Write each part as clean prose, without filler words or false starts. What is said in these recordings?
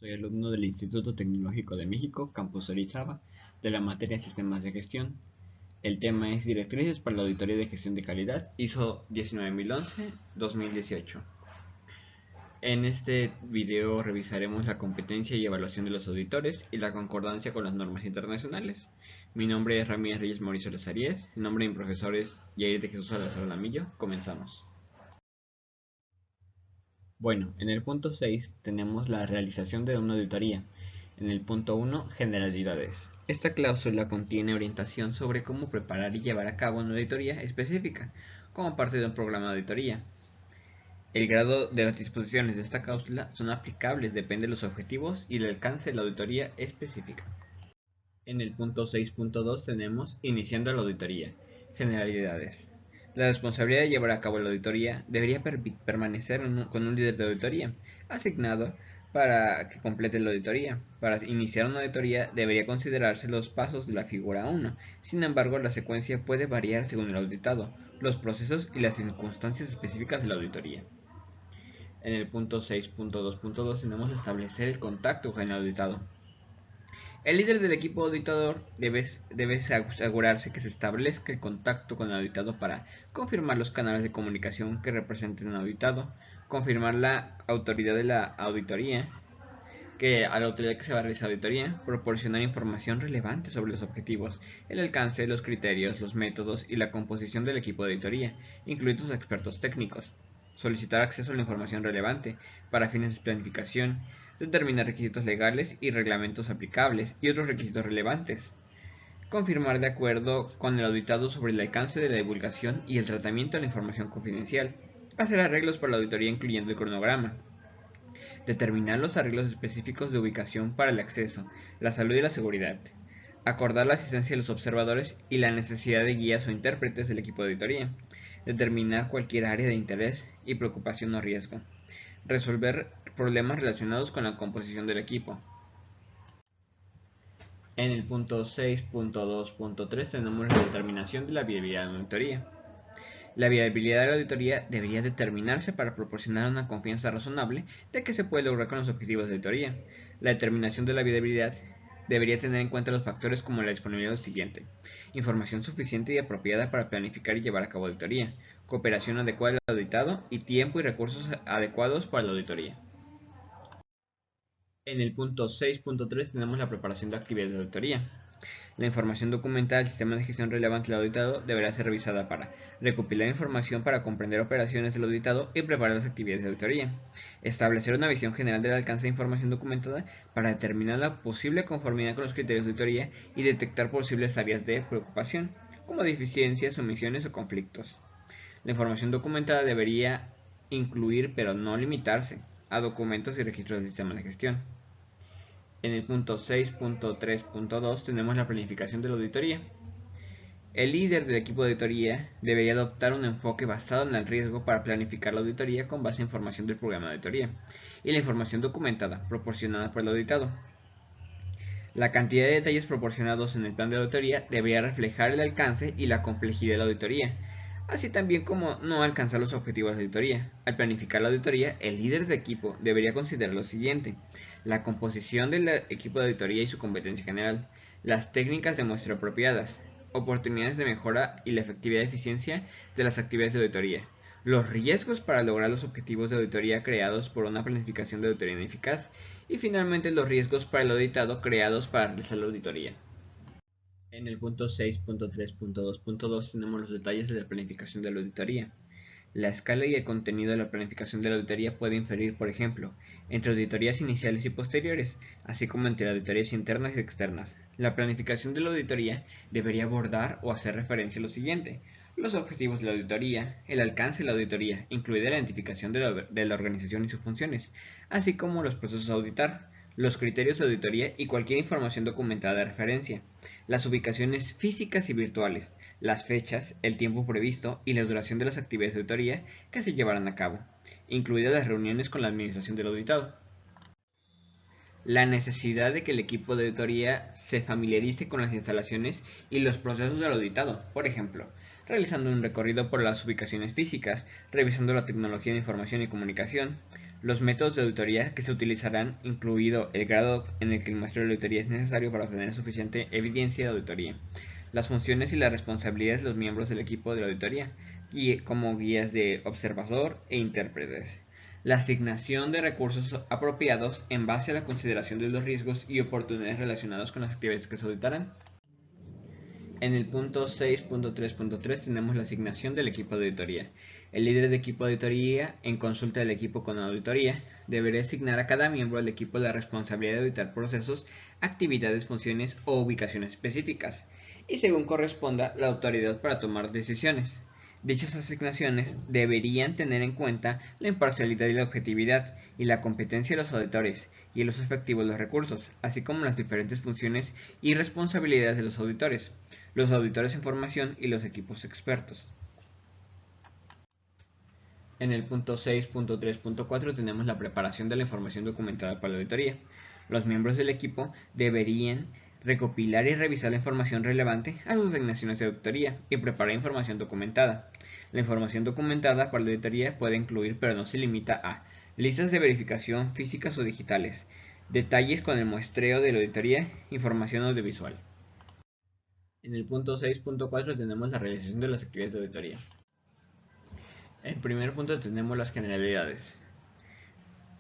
Soy alumno del Instituto Tecnológico de México, Campus Orizaba, de la materia Sistemas de Gestión. El tema es Directrices para la Auditoría de Gestión de Calidad, ISO 19011-2018. En este video revisaremos la competencia y evaluación de los auditores y la concordancia con las normas internacionales. Mi nombre es Ramírez Reyes Mauricio Lazaríez, el nombre de mi profesor es Yair de Jesús Salazar Lamillo. Comenzamos. Bueno, en el punto 6 tenemos la realización de una auditoría. En el punto 1, generalidades. Esta cláusula contiene orientación sobre cómo preparar y llevar a cabo una auditoría específica, como parte de un programa de auditoría. El grado de las disposiciones de esta cláusula son aplicables depende de los objetivos y el alcance de la auditoría específica. En el punto 6.2 tenemos iniciando la auditoría. Generalidades. La responsabilidad de llevar a cabo la auditoría debería permanecer con un líder de auditoría asignado para que complete la auditoría. Para iniciar una auditoría debería considerarse los pasos de la figura 1. Sin embargo, la secuencia puede variar según el auditado, los procesos y las circunstancias específicas de la auditoría. En el punto 6.2.2 tenemos establecer el contacto con el auditado. El líder del equipo auditador debe asegurarse que se establezca el contacto con el auditado para confirmar los canales de comunicación que representen al auditado, confirmar la autoridad de la auditoría, a la autoridad que se va a realizar la auditoría, proporcionar información relevante sobre los objetivos, el alcance, los criterios, los métodos y la composición del equipo de auditoría, incluidos los expertos técnicos, solicitar acceso a la información relevante para fines de planificación, determinar requisitos legales y reglamentos aplicables y otros requisitos relevantes, confirmar de acuerdo con el auditado sobre el alcance de la divulgación y el tratamiento de la información confidencial, hacer arreglos para la auditoría incluyendo el cronograma, determinar los arreglos específicos de ubicación para el acceso, la salud y la seguridad, acordar la asistencia de los observadores y la necesidad de guías o intérpretes del equipo de auditoría, determinar cualquier área de interés y preocupación o riesgo, resolver problemas relacionados con la composición del equipo. En el punto 6.2.3 tenemos la determinación de la viabilidad de la auditoría. La viabilidad de la auditoría debería determinarse para proporcionar una confianza razonable de que se puede lograr con los objetivos de auditoría. La determinación de la viabilidad debería tener en cuenta los factores como la disponibilidad de lo siguiente: información suficiente y apropiada para planificar y llevar a cabo auditoría, cooperación adecuada del auditado y tiempo y recursos adecuados para la auditoría. En el punto 6.3 tenemos la preparación de actividades de auditoría. La información documental del sistema de gestión relevante del auditado deberá ser revisada para recopilar información para comprender operaciones del auditado y preparar las actividades de auditoría. Establecer una visión general del alcance de información documentada para determinar la posible conformidad con los criterios de auditoría y detectar posibles áreas de preocupación, como deficiencias, omisiones o conflictos. La información documentada debería incluir, pero no limitarse, a documentos y registros del sistema de gestión. En el punto 6.3.2 tenemos la planificación de la auditoría. El líder del equipo de auditoría debería adoptar un enfoque basado en el riesgo para planificar la auditoría con base en información del programa de auditoría y la información documentada proporcionada por el auditado. La cantidad de detalles proporcionados en el plan de auditoría debería reflejar el alcance y la complejidad de la auditoría, así también como no alcanzar los objetivos de auditoría. Al planificar la auditoría, el líder de equipo debería considerar lo siguiente: la composición del equipo de auditoría y su competencia general, las técnicas de muestra apropiadas, oportunidades de mejora y la efectividad y eficiencia de las actividades de auditoría, los riesgos para lograr los objetivos de auditoría creados por una planificación de auditoría ineficaz y finalmente los riesgos para el auditado creados para realizar la auditoría. En el punto 6.3.2.2 tenemos los detalles de la planificación de la auditoría. La escala y el contenido de la planificación de la auditoría puede inferir, por ejemplo, entre auditorías iniciales y posteriores, así como entre auditorías internas y externas. La planificación de la auditoría debería abordar o hacer referencia a lo siguiente: los objetivos de la auditoría, el alcance de la auditoría, incluida la identificación de la organización y sus funciones, así como los procesos a auditar, los criterios de auditoría y cualquier información documentada de referencia, las ubicaciones físicas y virtuales, las fechas, el tiempo previsto y la duración de las actividades de auditoría que se llevarán a cabo, incluidas las reuniones con la administración del auditado. La necesidad de que el equipo de auditoría se familiarice con las instalaciones y los procesos del auditado, por ejemplo, realizando un recorrido por las ubicaciones físicas, revisando la tecnología de información y comunicación, los métodos de auditoría que se utilizarán, incluido el grado en el que el muestreo de auditoría es necesario para obtener suficiente evidencia de auditoría, las funciones y las responsabilidades de los miembros del equipo de la auditoría, como guías de observador e intérpretes, la asignación de recursos apropiados en base a la consideración de los riesgos y oportunidades relacionados con las actividades que se auditarán. En el punto 6.3.3 tenemos la asignación del equipo de auditoría. El líder de equipo de auditoría, en consulta del equipo con la auditoría, deberá asignar a cada miembro del equipo la responsabilidad de auditar procesos, actividades, funciones o ubicaciones específicas, y según corresponda, la autoridad para tomar decisiones. Dichas asignaciones deberían tener en cuenta la imparcialidad y la objetividad, y la competencia de los auditores, y el uso efectivo de los recursos, así como las diferentes funciones y responsabilidades de los auditores en formación y los equipos expertos. En el punto 6.3.4 tenemos la preparación de la información documentada para la auditoría. Los miembros del equipo deberían recopilar y revisar la información relevante a sus asignaciones de auditoría y preparar información documentada. La información documentada para la auditoría puede incluir, pero no se limita a, listas de verificación físicas o digitales, detalles con el muestreo de la auditoría, información audiovisual. En el punto 6.4 tenemos la realización de las actividades de auditoría. En primer punto tenemos las generalidades.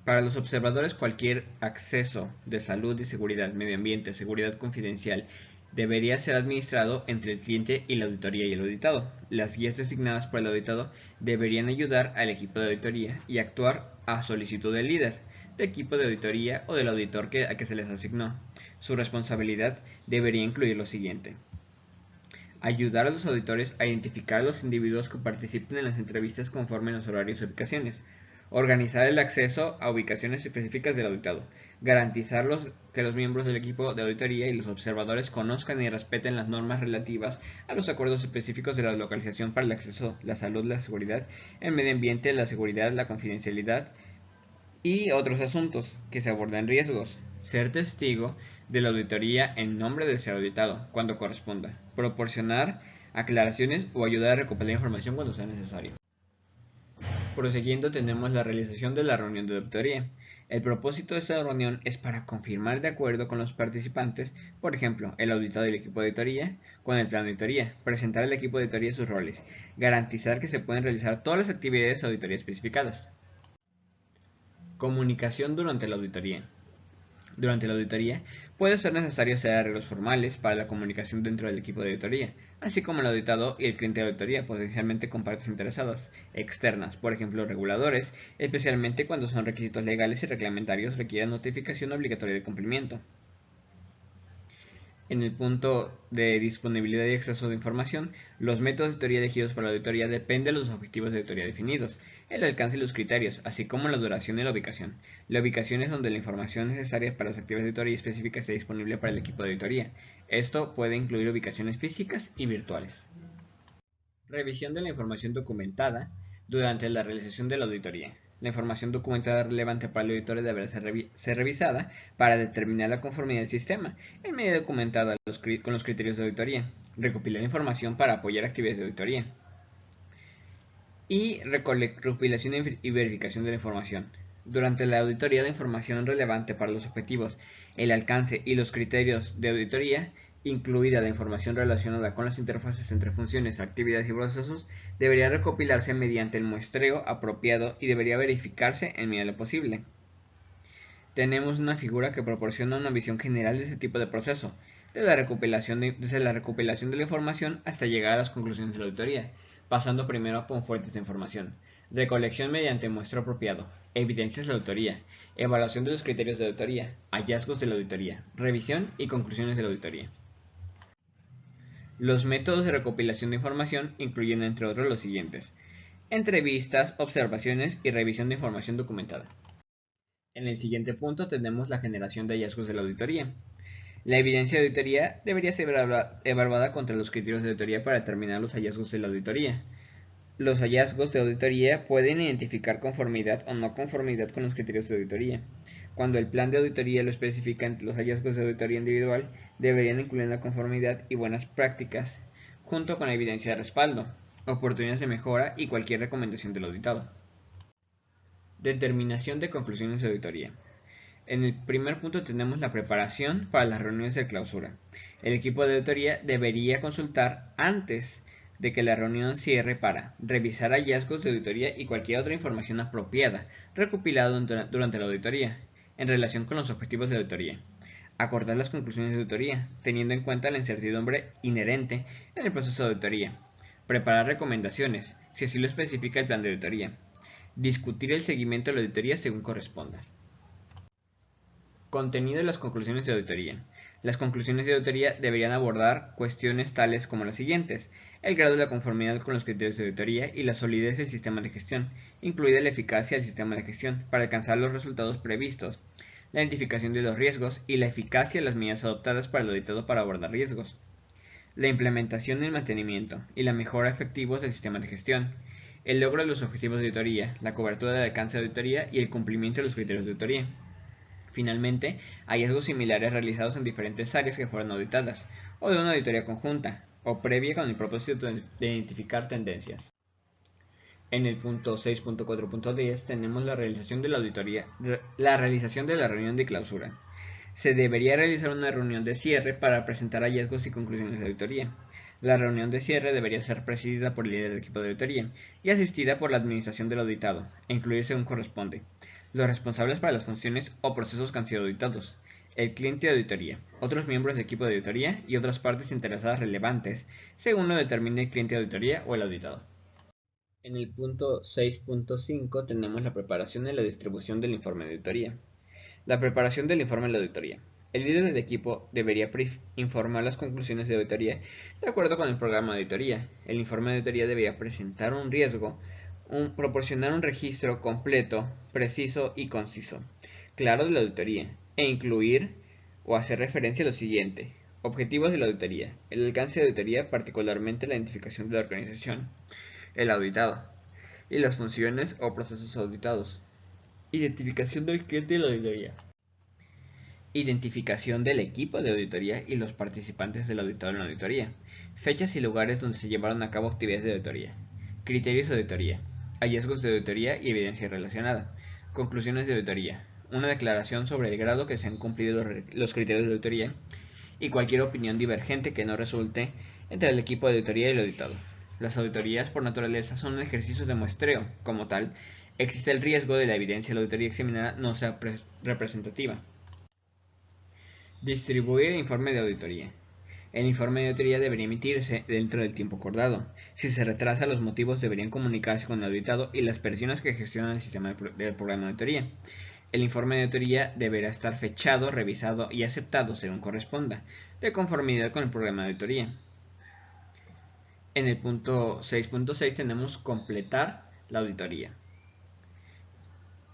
Para los observadores, cualquier acceso de salud y seguridad, medio ambiente, seguridad confidencial, debería ser administrado entre el cliente y la auditoría y el auditado. Las guías designadas por el auditado deberían ayudar al equipo de auditoría y actuar a solicitud del líder de equipo de auditoría o del auditor a que se les asignó. Su responsabilidad debería incluir lo siguiente: ayudar a los auditores a identificar a los individuos que participen en las entrevistas conforme a los horarios y ubicaciones, organizar el acceso a ubicaciones específicas del auditado, garantizar que los miembros del equipo de auditoría y los observadores conozcan y respeten las normas relativas a los acuerdos específicos de la localización para el acceso, la salud, la seguridad, el medio ambiente, la seguridad, la confidencialidad y otros asuntos que se abordan riesgos. Ser testigo de la auditoría en nombre del ser auditado, cuando corresponda. Proporcionar aclaraciones o ayudar a recopilar información cuando sea necesario. Prosiguiendo, tenemos la realización de la reunión de auditoría. El propósito de esta reunión es para confirmar de acuerdo con los participantes, por ejemplo, el auditado y el equipo de auditoría, con el plan de auditoría, presentar al equipo de auditoría sus roles, garantizar que se pueden realizar todas las actividades de auditoría especificadas. Comunicación durante la auditoría. Durante la auditoría, puede ser necesario hacer arreglos formales para la comunicación dentro del equipo de auditoría, así como el auditado y el cliente de auditoría, potencialmente con partes interesadas externas, por ejemplo reguladores, especialmente cuando son requisitos legales y reglamentarios requieran notificación obligatoria de cumplimiento. En el punto de disponibilidad y acceso de información, los métodos de auditoría elegidos para la auditoría dependen de los objetivos de auditoría definidos, el alcance y los criterios, así como la duración y la ubicación. La ubicación es donde la información necesaria para las actividades de auditoría específicas esté disponible para el equipo de auditoría. Esto puede incluir ubicaciones físicas y virtuales. Revisión de la información documentada durante la realización de la auditoría. La información documentada relevante para el auditor deberá ser revisada para determinar la conformidad del sistema en medida documentada con los criterios de auditoría, recopilar información para apoyar actividades de auditoría y recopilación y verificación de la información. Durante la auditoría, la información relevante para los objetivos, el alcance y los criterios de auditoría, incluida la información relacionada con las interfaces entre funciones, actividades y procesos, debería recopilarse mediante el muestreo apropiado y debería verificarse en medida de lo posible. Tenemos una figura que proporciona una visión general de este tipo de proceso, desde la recopilación de la información hasta llegar a las conclusiones de la auditoría, pasando primero por fuentes de información, recolección mediante muestreo apropiado, evidencias de la auditoría, evaluación de los criterios de auditoría, hallazgos de la auditoría, revisión y conclusiones de la auditoría. Los métodos de recopilación de información incluyen entre otros los siguientes: entrevistas, observaciones y revisión de información documentada. En el siguiente punto tenemos la generación de hallazgos de la auditoría. La evidencia de auditoría debería ser evaluada contra los criterios de auditoría para determinar los hallazgos de la auditoría. Los hallazgos de auditoría pueden identificar conformidad o no conformidad con los criterios de auditoría. Cuando el plan de auditoría lo especifica entre los hallazgos de auditoría individual, deberían incluir la conformidad y buenas prácticas, junto con la evidencia de respaldo. oportunidades de mejora y cualquier recomendación del auditado. Determinación de conclusiones de auditoría. En el primer punto tenemos la preparación para las reuniones de clausura. El equipo de auditoría debería consultar antes de que la reunión cierre para revisar hallazgos de auditoría y cualquier otra información apropiada recopilada durante la auditoría en relación con los objetivos de la auditoría. Acordar las conclusiones de auditoría, teniendo en cuenta la incertidumbre inherente en el proceso de auditoría. Preparar recomendaciones, si así lo especifica el plan de auditoría. Discutir el seguimiento de la auditoría según corresponda. Contenido de las conclusiones de auditoría. Las conclusiones de auditoría deberían abordar cuestiones tales como las siguientes: el grado de la conformidad con los criterios de auditoría y la solidez del sistema de gestión, incluida la eficacia del sistema de gestión para alcanzar los resultados previstos, la identificación de los riesgos y la eficacia de las medidas adoptadas para el auditado para abordar riesgos, la implementación y el mantenimiento y la mejora efectivos del sistema de gestión, el logro de los objetivos de auditoría, la cobertura del alcance de auditoría y el cumplimiento de los criterios de auditoría. Finalmente, hallazgos similares realizados en diferentes áreas que fueron auditadas, o de una auditoría conjunta, o previa con el propósito de identificar tendencias. En el punto 6.4.10 tenemos la realización de la auditoría, la realización de la reunión de clausura. Se debería realizar una reunión de cierre para presentar hallazgos y conclusiones de auditoría. La reunión de cierre debería ser presidida por el líder del equipo de auditoría y asistida por la administración del auditado, e incluir según corresponde los responsables para las funciones o procesos que han sido auditados, el cliente de auditoría, otros miembros del equipo de auditoría y otras partes interesadas relevantes, según lo determine el cliente de auditoría o el auditado. En el punto 6.5 tenemos la preparación y la distribución del informe de auditoría. La preparación del informe de la auditoría. El líder del equipo debería informar las conclusiones de auditoría de acuerdo con el programa de auditoría. El informe de auditoría debería presentar un riesgo, proporcionar un registro completo, preciso y conciso, claro de la auditoría, e incluir o hacer referencia a lo siguiente: objetivos de la auditoría, el alcance de la auditoría, particularmente la identificación de la organización, el auditado, y las funciones o procesos auditados, identificación del cliente de la auditoría, identificación del equipo de auditoría y los participantes del auditado en la auditoría, fechas y lugares donde se llevaron a cabo actividades de auditoría, criterios de auditoría, hallazgos de auditoría y evidencia relacionada, conclusiones de auditoría, una declaración sobre el grado que se han cumplido los criterios de auditoría y cualquier opinión divergente que no resulte entre el equipo de auditoría y el auditado. Las auditorías por naturaleza son un ejercicio de muestreo. Como tal, existe el riesgo de la evidencia de la auditoría examinada no sea representativa. Distribuir el informe de auditoría. El informe de auditoría debería emitirse dentro del tiempo acordado. Si se retrasa, los motivos deberían comunicarse con el auditado y las personas que gestionan el sistema del programa de auditoría. El informe de auditoría deberá estar fechado, revisado y aceptado según corresponda, de conformidad con el programa de auditoría. En el punto 6.6 tenemos completar la auditoría.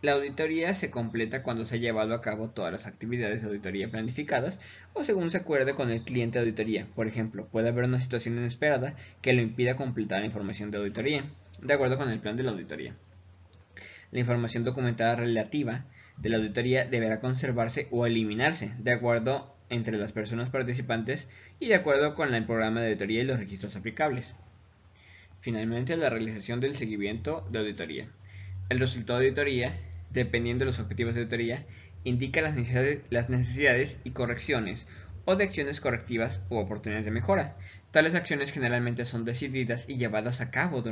La auditoría se completa cuando se ha llevado a cabo todas las actividades de auditoría planificadas o según se acuerde con el cliente de auditoría. Por ejemplo, puede haber una situación inesperada que lo impida completar la información de auditoría, de acuerdo con el plan de la auditoría. La información documentada relativa de la auditoría deberá conservarse o eliminarse, de acuerdo entre las personas participantes y de acuerdo con el programa de auditoría y los registros aplicables. Finalmente, la realización del seguimiento de auditoría. El resultado de auditoría, dependiendo de los objetivos de auditoría, indica las necesidades y correcciones o de acciones correctivas u oportunidades de mejora. Tales acciones generalmente son decididas y llevadas a cabo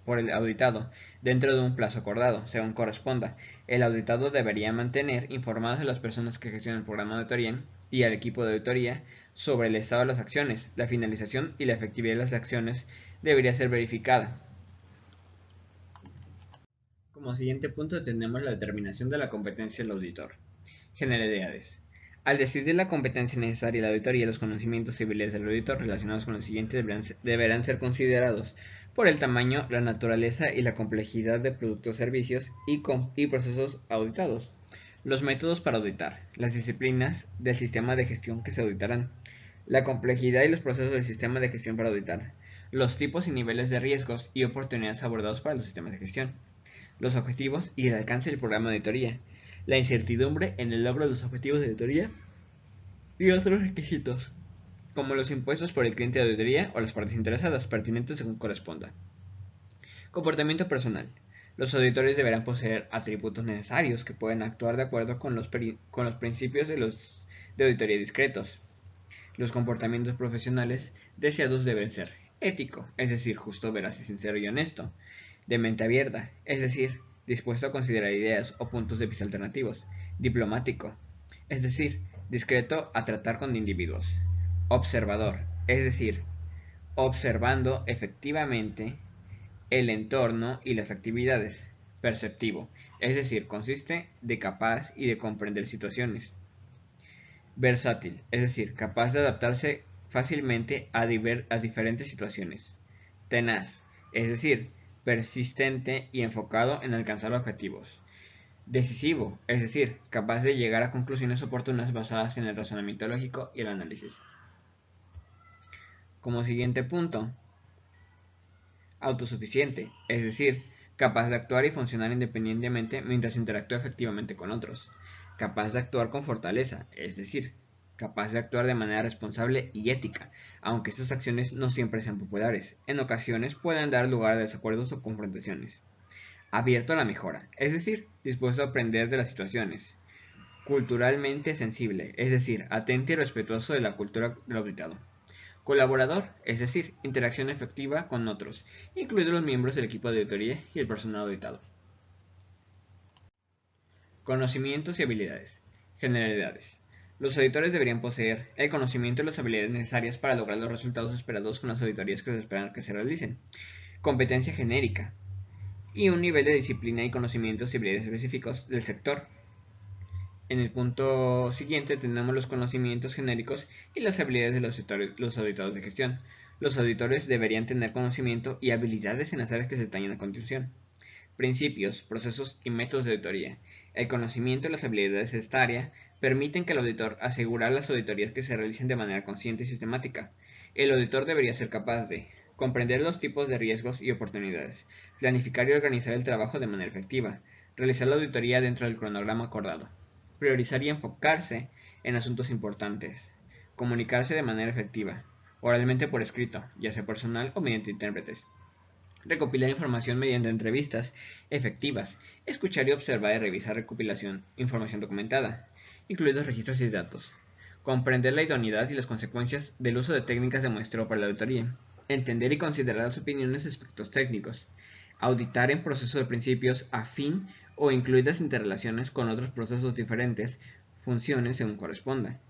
por el auditado dentro de un plazo acordado, según corresponda. El auditado debería mantener informadas a las personas que gestionan el programa de auditoría y al equipo de auditoría sobre el estado de las acciones. La finalización y la efectividad de las acciones debería ser verificada. Como siguiente punto tenemos la determinación de la competencia del auditor. Generalidades. Al decidir la competencia necesaria de la auditoría, los conocimientos civiles del auditor relacionados con lo siguiente deberán ser considerados por el tamaño, la naturaleza y la complejidad de productos, servicios y procesos auditados. Los métodos para auditar, las disciplinas del sistema de gestión que se auditarán, la complejidad y los procesos del sistema de gestión para auditar, los tipos y niveles de riesgos y oportunidades abordados para los sistemas de gestión, los objetivos y el alcance del programa de auditoría, la incertidumbre en el logro de los objetivos de auditoría y otros requisitos, como los impuestos por el cliente de auditoría o las partes interesadas, pertinentes según corresponda. Comportamiento personal. Los auditores deberán poseer atributos necesarios que pueden actuar de acuerdo con los principios de auditoría discretos. Los comportamientos profesionales deseados deben ser ético, es decir, justo, veraz y sincero y honesto; de mente abierta, es decir, dispuesto a considerar ideas o puntos de vista alternativos; diplomático, es decir, discreto a tratar con individuos; observador, es decir, observando efectivamente el entorno y las actividades; perceptivo, es decir, consiste de capaz y de comprender situaciones; versátil, es decir, capaz de adaptarse fácilmente a diferentes situaciones; tenaz, es decir, persistente y enfocado en alcanzar objetivos; decisivo, es decir, capaz de llegar a conclusiones oportunas basadas en el razonamiento lógico y el análisis. Como siguiente punto, autosuficiente, es decir, capaz de actuar y funcionar independientemente mientras interactúa efectivamente con otros; capaz de actuar con fortaleza, es decir, capaz de actuar de manera responsable y ética, aunque estas acciones no siempre sean populares; en ocasiones pueden dar lugar a desacuerdos o confrontaciones; abierto a la mejora, es decir, dispuesto a aprender de las situaciones; culturalmente sensible, es decir, atento y respetuoso de la cultura del auditado; colaborador, es decir, interacción efectiva con otros, incluidos los miembros del equipo de auditoría y el personal auditado. Conocimientos y habilidades. Generalidades. Los auditores deberían poseer el conocimiento y las habilidades necesarias para lograr los resultados esperados con las auditorías que se esperan que se realicen. Competencia genérica y un nivel de disciplina y conocimientos y habilidades específicos del sector. En el punto siguiente tenemos los conocimientos genéricos y las habilidades de los auditados de gestión. Los auditores deberían tener conocimiento y habilidades en las áreas que se detallan a continuación. Principios, procesos y métodos de auditoría. El conocimiento y las habilidades de esta área permiten que el auditor asegurar las auditorías que se realicen de manera consciente y sistemática. El auditor debería ser capaz de comprender los tipos de riesgos y oportunidades, planificar y organizar el trabajo de manera efectiva, realizar la auditoría dentro del cronograma acordado, priorizar y enfocarse en asuntos importantes, comunicarse de manera efectiva, oralmente por escrito, ya sea personal o mediante intérpretes, recopilar información mediante entrevistas efectivas, escuchar y observar y revisar información documentada, incluidos registros y datos, comprender la idoneidad y las consecuencias del uso de técnicas de muestreo para la auditoría, entender y considerar las opiniones de aspectos técnicos, auditar en procesos de principios afín o incluidas interrelaciones con otros procesos diferentes, funciones según corresponda,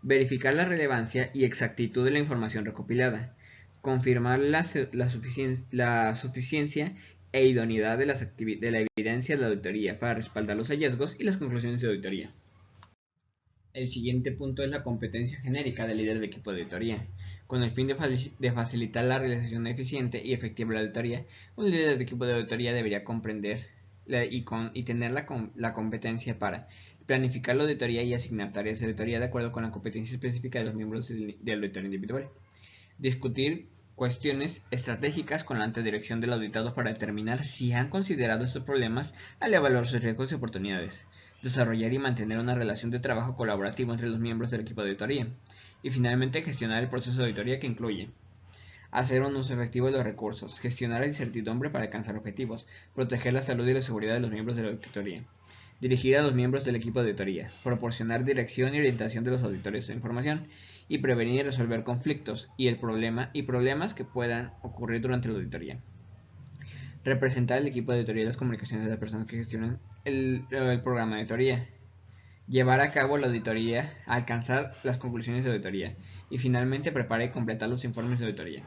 verificar la relevancia y exactitud de la información recopilada, confirmar la suficiencia e idoneidad de la evidencia de la auditoría para respaldar los hallazgos y las conclusiones de auditoría. El siguiente punto es la competencia genérica del líder de equipo de auditoría. Con el fin de facilitar la realización eficiente y efectiva de la auditoría, un líder de equipo de auditoría debería comprender y tener la competencia para planificar la auditoría y asignar tareas de auditoría de acuerdo con la competencia específica de los miembros del auditorio individual. Discutir cuestiones estratégicas con la alta dirección del auditado para determinar si han considerado estos problemas al evaluar sus riesgos y oportunidades. Desarrollar y mantener una relación de trabajo colaborativo entre los miembros del equipo de auditoría. Y finalmente, gestionar el proceso de auditoría, que incluye hacer un uso efectivo de los recursos, gestionar la incertidumbre para alcanzar objetivos, proteger la salud y la seguridad de los miembros de la auditoría, dirigir a los miembros del equipo de auditoría, proporcionar dirección y orientación de los auditores de información, y prevenir y resolver conflictos y problemas que puedan ocurrir durante la auditoría. Representar el equipo de auditoría y las comunicaciones de las personas que gestionan el programa de auditoría. Llevar a cabo la auditoría, alcanzar las conclusiones de auditoría y finalmente preparar y completar los informes de auditoría.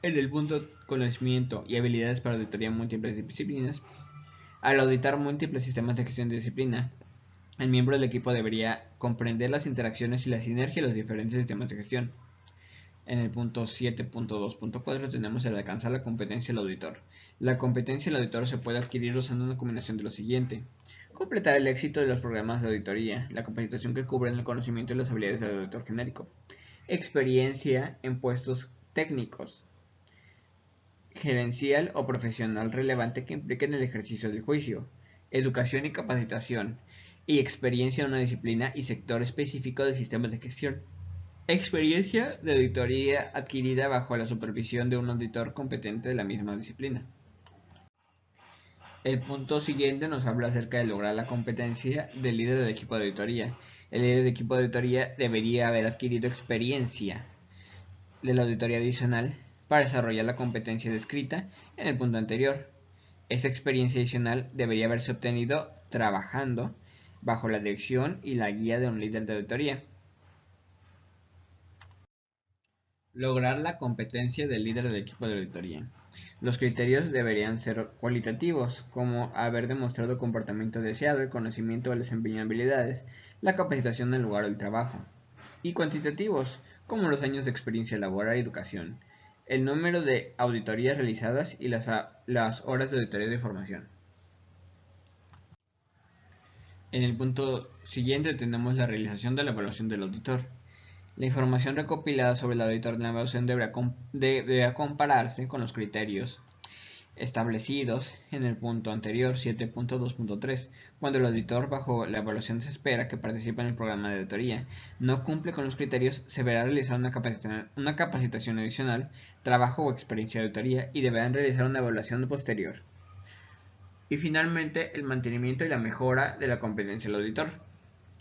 En el punto conocimiento y habilidades para auditoría en múltiples disciplinas, al auditar múltiples sistemas de gestión de disciplina, el miembro del equipo debería comprender las interacciones y la sinergia de los diferentes sistemas de gestión. En el punto 7.2.4 tenemos el alcanzar la competencia del auditor. La competencia del auditor se puede adquirir usando una combinación de lo siguiente: completar el éxito de los programas de auditoría, la capacitación que cubren el conocimiento y las habilidades del auditor genérico, experiencia en puestos técnicos, gerencial o profesional relevante que impliquen el ejercicio del juicio, educación y capacitación, y experiencia en una disciplina y sector específico de sistemas de gestión. Experiencia de auditoría adquirida bajo la supervisión de un auditor competente de la misma disciplina. El punto siguiente nos habla acerca de lograr la competencia del líder del equipo de auditoría. El líder del equipo de auditoría debería haber adquirido experiencia de la auditoría adicional para desarrollar la competencia descrita en el punto anterior. Esta experiencia adicional debería haberse obtenido trabajando bajo la dirección y la guía de un líder de auditoría. Lograr la competencia del líder del equipo de auditoría. Los criterios deberían ser cualitativos, como haber demostrado comportamiento deseado, el conocimiento de las habilidades, la capacitación en el lugar del trabajo. Y cuantitativos, como los años de experiencia laboral y educación, el número de auditorías realizadas y las horas de auditoría de formación. En el punto siguiente tenemos la realización de la evaluación del auditor. La información recopilada sobre el auditor de la evaluación deberá compararse con los criterios establecidos en el punto anterior 7.2.3. Cuando el auditor bajo la evaluación se espera que participe en el programa de auditoría no cumple con los criterios, se verá realizar una capacitación adicional, trabajo o experiencia de auditoría y deberán realizar una evaluación posterior. Y finalmente, el mantenimiento y la mejora de la competencia del auditor.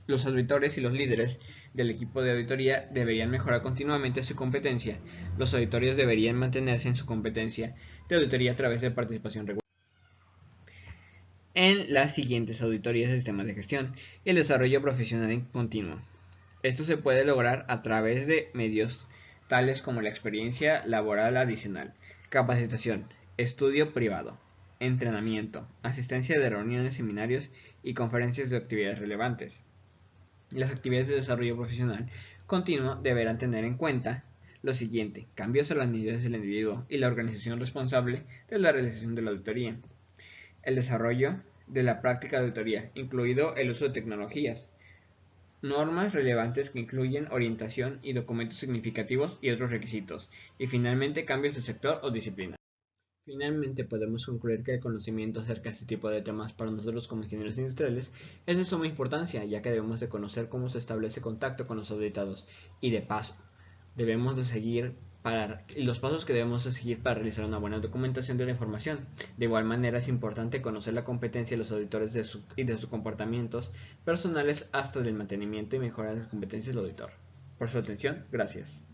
Los auditores y los líderes del equipo de auditoría deberían mejorar continuamente su competencia. Los auditores deberían mantenerse en su competencia de auditoría a través de participación regular en las siguientes auditorías de sistemas de gestión y el desarrollo profesional continuo. Esto se puede lograr a través de medios tales como la experiencia laboral adicional, capacitación, estudio privado, entrenamiento, asistencia de reuniones, seminarios y conferencias de actividades relevantes. Las actividades de desarrollo profesional continuo deberán tener en cuenta lo siguiente: cambios a las necesidades del individuo y la organización responsable de la realización de la auditoría. El desarrollo de la práctica de auditoría, incluido el uso de tecnologías. Normas relevantes que incluyen orientación y documentos significativos y otros requisitos. Y finalmente cambios de sector o disciplina. Finalmente, podemos concluir que el conocimiento acerca de este tipo de temas para nosotros como ingenieros industriales es de suma importancia, ya que debemos de conocer cómo se establece contacto con los auditados y de paso, debemos de seguir los pasos que debemos de seguir para realizar una buena documentación de la información. De igual manera, es importante conocer la competencia de los auditores y de sus comportamientos personales hasta del mantenimiento y mejora de las competencias del auditor. Por su atención, gracias.